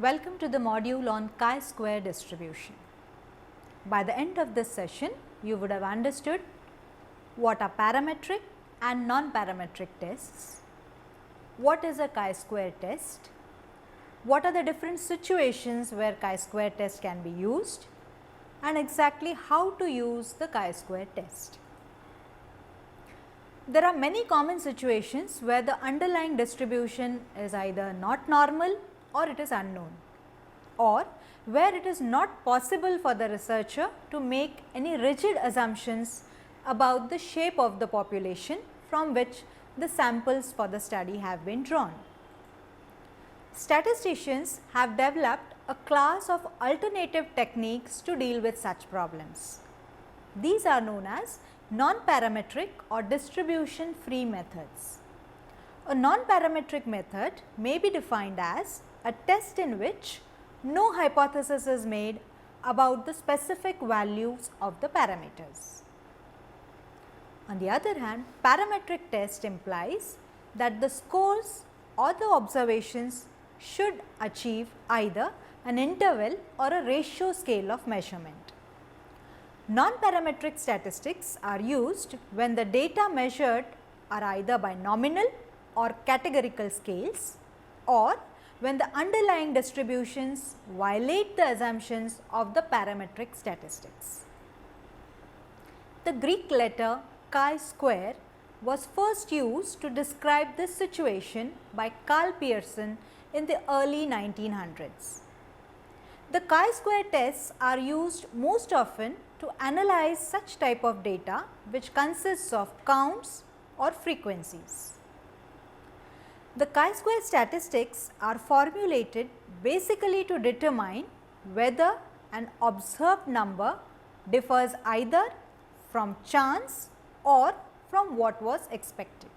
Welcome to the module on chi-square distribution. By the end of this session, you would have understood what are parametric and non-parametric tests, what is a chi-square test, what are the different situations where chi-square test can be used, and exactly how to use the chi-square test. There are many common situations where the underlying distribution is either not normal or it is unknown, or where it is not possible for the researcher to make any rigid assumptions about the shape of the population from which the samples for the study have been drawn. Statisticians have developed a class of alternative techniques to deal with such problems. These are known as non-parametric or distribution free methods. A non-parametric method may be defined as a test in which no hypothesis is made about the specific values of the parameters. On the other hand, parametric test implies that the scores or the observations should achieve either an interval or a ratio scale of measurement. Non-parametric statistics are used when the data measured are either by nominal or categorical scales, or when the underlying distributions violate the assumptions of the parametric statistics. The Greek letter chi-square was first used to describe this situation by Carl Pearson in the early 1900s. The chi-square tests are used most often to analyze such type of data which consists of counts or frequencies. The chi-square statistics are formulated basically to determine whether an observed number differs either from chance or from what was expected.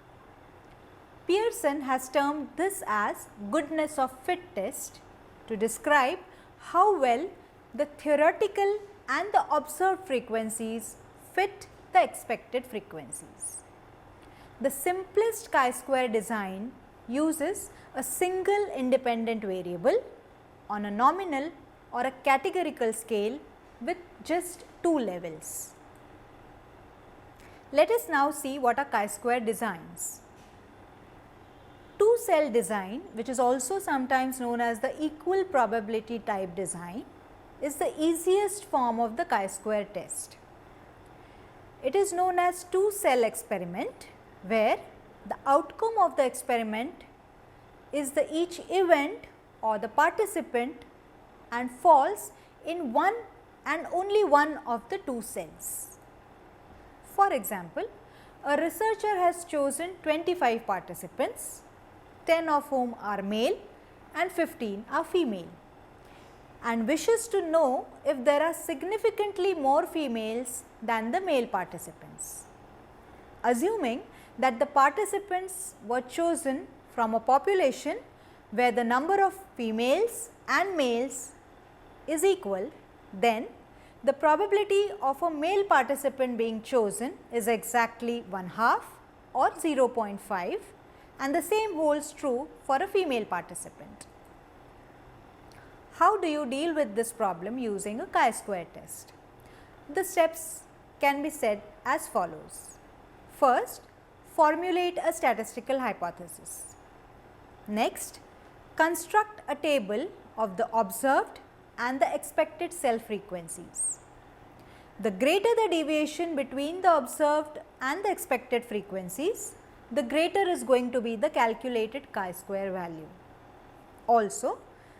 Pearson has termed this as goodness of fit test to describe how well the theoretical and the observed frequencies fit the expected frequencies. The simplest chi-square design uses a single independent variable on a nominal or a categorical scale with just two levels. Let us now see what are chi-square designs. Two-cell design, which is also sometimes known as the equal probability type design, is the easiest form of the chi-square test. It is known as two-cell experiment, where the outcome of the experiment is the each event or the participant and falls in one and only one of the two cells. For example, a researcher has chosen 25 participants, 10 of whom are male and 15 are female, and wishes to know if there are significantly more females than the male participants. Assuming that the participants were chosen from a population where the number of females and males is equal, then the probability of a male participant being chosen is exactly 1/2 or 0.5, and the same holds true for a female participant. How do you deal with this problem using a chi-square test? The steps can be said as follows. First, formulate a statistical hypothesis. Next, construct a table of the observed and the expected cell frequencies. The greater the deviation between the observed and the expected frequencies, the greater is going to be the calculated chi-square value. Also,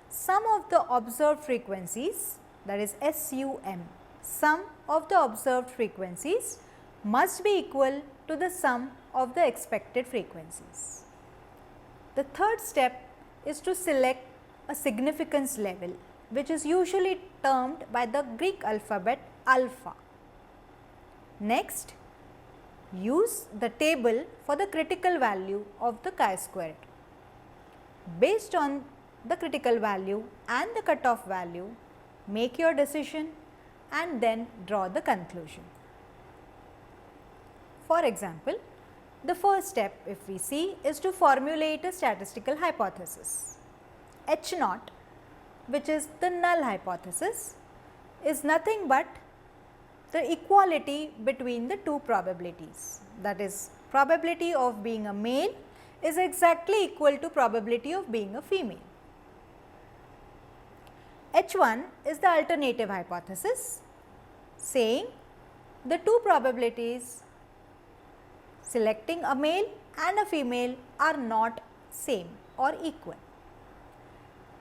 sum of the observed frequencies, that is SUM, sum of the observed frequencies must be equal to the sum of the expected frequencies. The third step is to select a significance level, which is usually termed by the Greek alphabet alpha. Next, use the table for the critical value of the chi-square. Based on the critical value and the cutoff value, make your decision and then draw the conclusion. For example, the first step, if we see, is to formulate a statistical hypothesis. H naught which is the null hypothesis, is nothing but the equality between the two probabilities. That is, probability of being a male is exactly equal to probability of being a female. H1 is the alternative hypothesis, saying the two probabilities selecting a male and a female are not same or equal.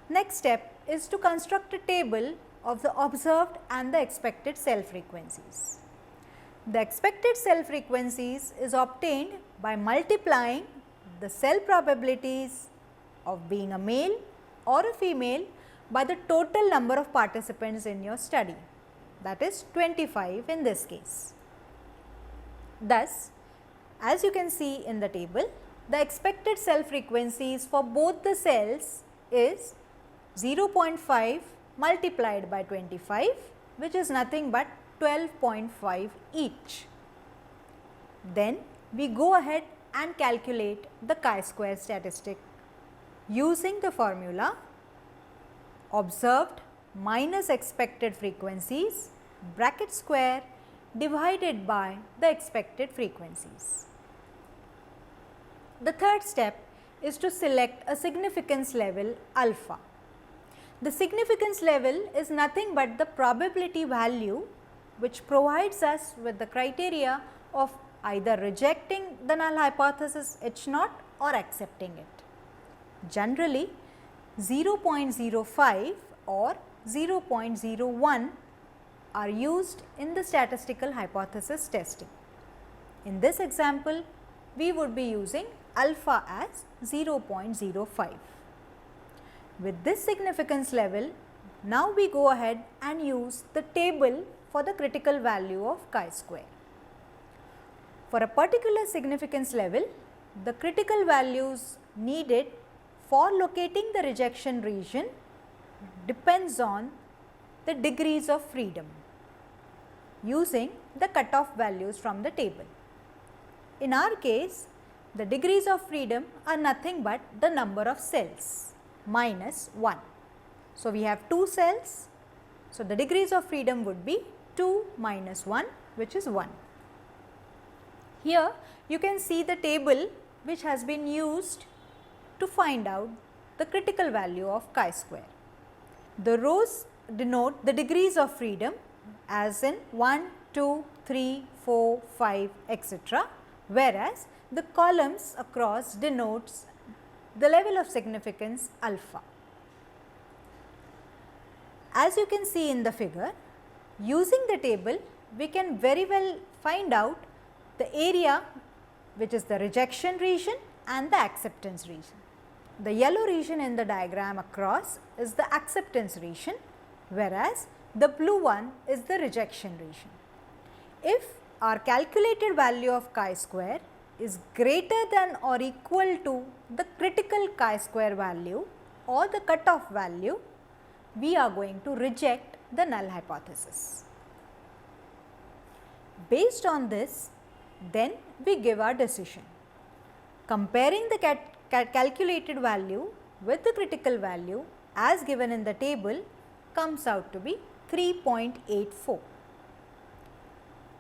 Next step is to construct a table of the observed and the expected cell frequencies. The expected cell frequencies is obtained by multiplying the cell probabilities of being a male or a female by the total number of participants in your study, that is 25 in this case. Thus, as you can see in the table, the expected cell frequencies for both the cells is 0.5 multiplied by 25, which is nothing but 12.5 each. Then we go ahead and calculate the chi-square statistic using the formula observed minus expected frequencies bracket square divided by the expected frequencies. The third step is to select a significance level alpha. The significance level is nothing but the probability value which provides us with the criteria of either rejecting the null hypothesis H0 or accepting it. Generally, 0.05 or 0.01 are used in the statistical hypothesis testing. In this example, we would be using alpha as 0.05. With this significance level, now we go ahead and use the table for the critical value of chi-square. For a particular significance level, the critical values needed for locating the rejection region depends on the degrees of freedom using the cutoff values from the table. In our case, the degrees of freedom are nothing but the number of cells minus 1. So, we have 2 cells. So, the degrees of freedom would be 2 minus 1, which is 1. Here you can see the table which has been used to find out the critical value of chi-square. The rows denote the degrees of freedom as in 1, 2, 3, 4, 5, etc., whereas the columns across denotes the level of significance alpha. As you can see in the figure, using the table we can very well find out the area which is the rejection region and the acceptance region. The yellow region in the diagram across is the acceptance region, whereas the blue one is the rejection region. If our calculated value of chi-square is greater than or equal to the critical chi-square value or the cutoff value, we are going to reject the null hypothesis. Based on this, then we give our decision. Comparing the calculated value with the critical value as given in the table comes out to be 3.84.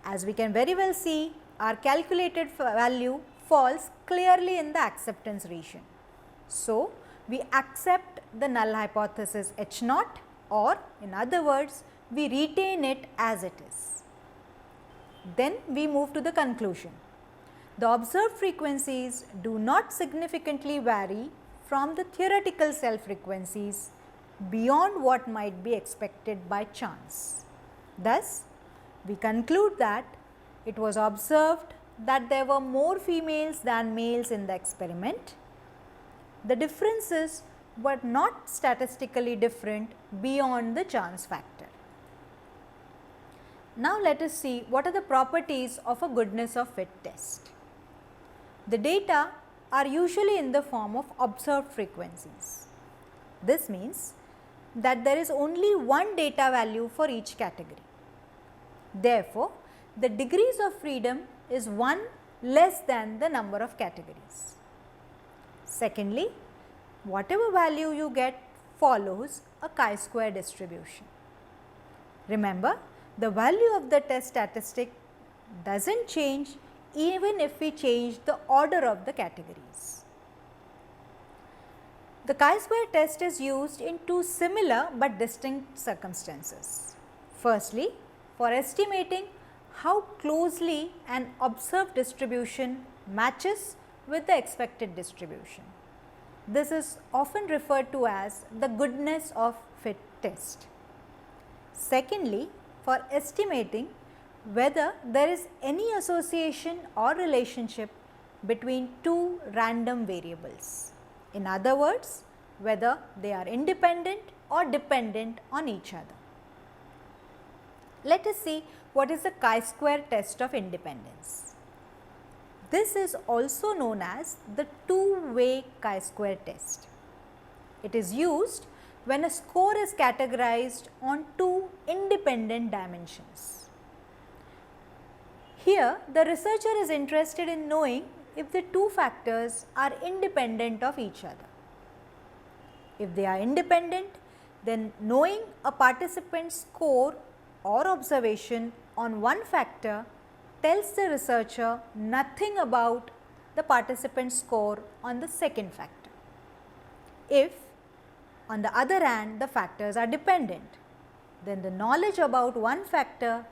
As we can very well see, our calculated value falls clearly in the acceptance region. So, we accept the null hypothesis H0, or in other words, we retain it as it is. Then we move to the conclusion. The observed frequencies do not significantly vary from the theoretical cell frequencies beyond what might be expected by chance. Thus, we conclude that it was observed that there were more females than males in the experiment. The differences were not statistically different beyond the chance factor. Now, let us see what are the properties of a goodness of fit test. The data are usually in the form of observed frequencies. This means that there is only one data value for each category. Therefore, the degrees of freedom is 1 less than the number of categories. Secondly, whatever value you get follows a chi-square distribution. Remember, the value of the test statistic does not change even if we change the order of the categories. The chi-square test is used in two similar but distinct circumstances. Firstly, for estimating how closely an observed distribution matches with the expected distribution. This is often referred to as the goodness of fit test. Secondly, for estimating whether there is any association or relationship between two random variables. In other words, whether they are independent or dependent on each other. Let us see what is the chi-square test of independence. This is also known as the two-way chi-square test. It is used when a score is categorized on two independent dimensions. Here, the researcher is interested in knowing if the two factors are independent of each other. If they are independent, then knowing a participant's score or observation on one factor tells the researcher nothing about the participant's score on the second factor. If, on the other hand, the factors are dependent, then the knowledge about one factor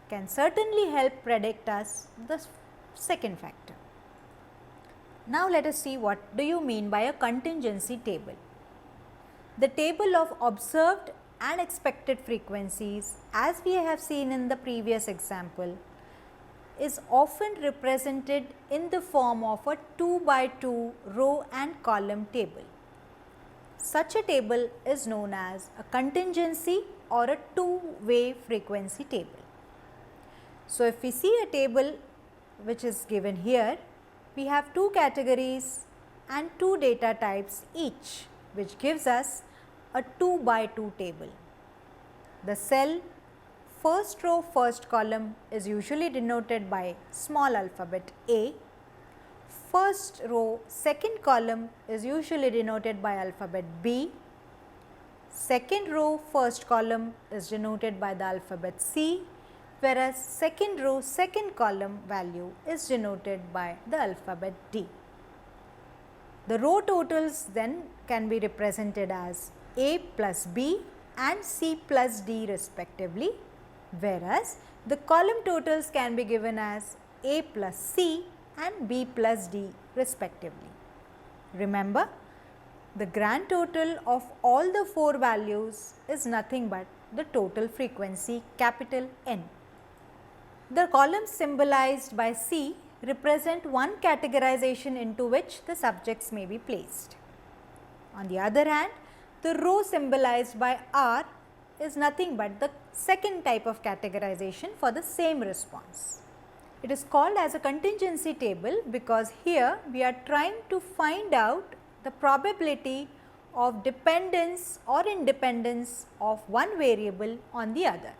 can certainly help predict us the second factor. Now, let us see what do you mean by a contingency table. The table of observed and expected frequencies, as we have seen in the previous example, is often represented in the form of a 2 by 2 row and column table. Such a table is known as a contingency or a two-way frequency table. So, if we see a table which is given here, we have two categories and two data types each, which gives us a 2 by 2 table. The cell first row first column is usually denoted by small alphabet A. First row second column is usually denoted by alphabet B. Second row first column is denoted by the alphabet C, whereas second row second column value is denoted by the alphabet D. The row totals then can be represented as A plus B and C plus D respectively, whereas the column totals can be given as A plus C and B plus D respectively. Remember, the grand total of all the four values is nothing but the total frequency capital N. The columns symbolized by C represent one categorization into which the subjects may be placed. On the other hand, the row symbolized by R is nothing but the second type of categorization for the same response. It is called as a contingency table because here we are trying to find out the probability of dependence or independence of one variable on the other.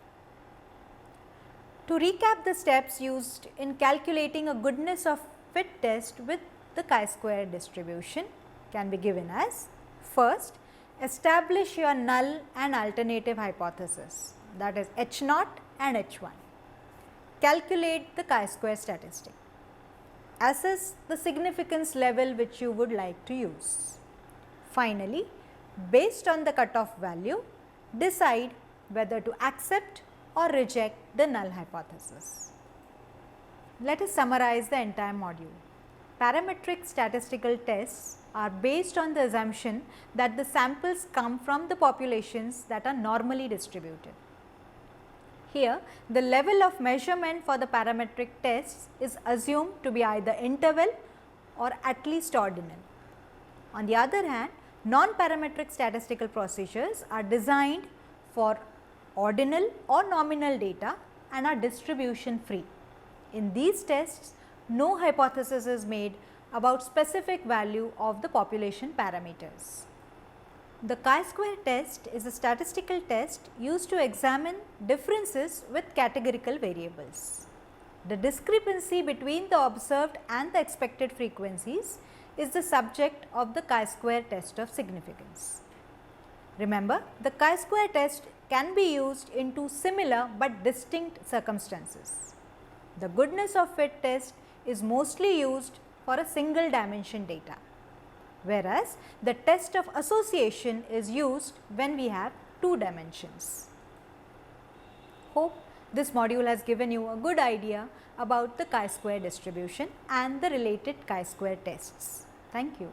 To recap the steps used in calculating a goodness of fit test with the chi-square distribution can be given as: first, establish your null and alternative hypothesis, that is H0 and H1. Calculate the chi-square statistic. Assess the significance level which you would like to use. Finally, based on the cutoff value, decide whether to accept or reject the null hypothesis. Let us summarize the entire module. Parametric statistical tests are based on the assumption that the samples come from the populations that are normally distributed. Here, the level of measurement for the parametric tests is assumed to be either interval or at least ordinal. On the other hand, non-parametric statistical procedures are designed for ordinal or nominal data and are distribution free. In these tests, no hypothesis is made about specific value of the population parameters. The chi-square test is a statistical test used to examine differences with categorical variables. The discrepancy between the observed and the expected frequencies is the subject of the chi-square test of significance. Remember, the chi-square test can be used in two similar but distinct circumstances. The goodness of fit test is mostly used for a single dimension data, whereas the test of association is used when we have two dimensions. Hope this module has given you a good idea about the chi-square distribution and the related chi-square tests. Thank you.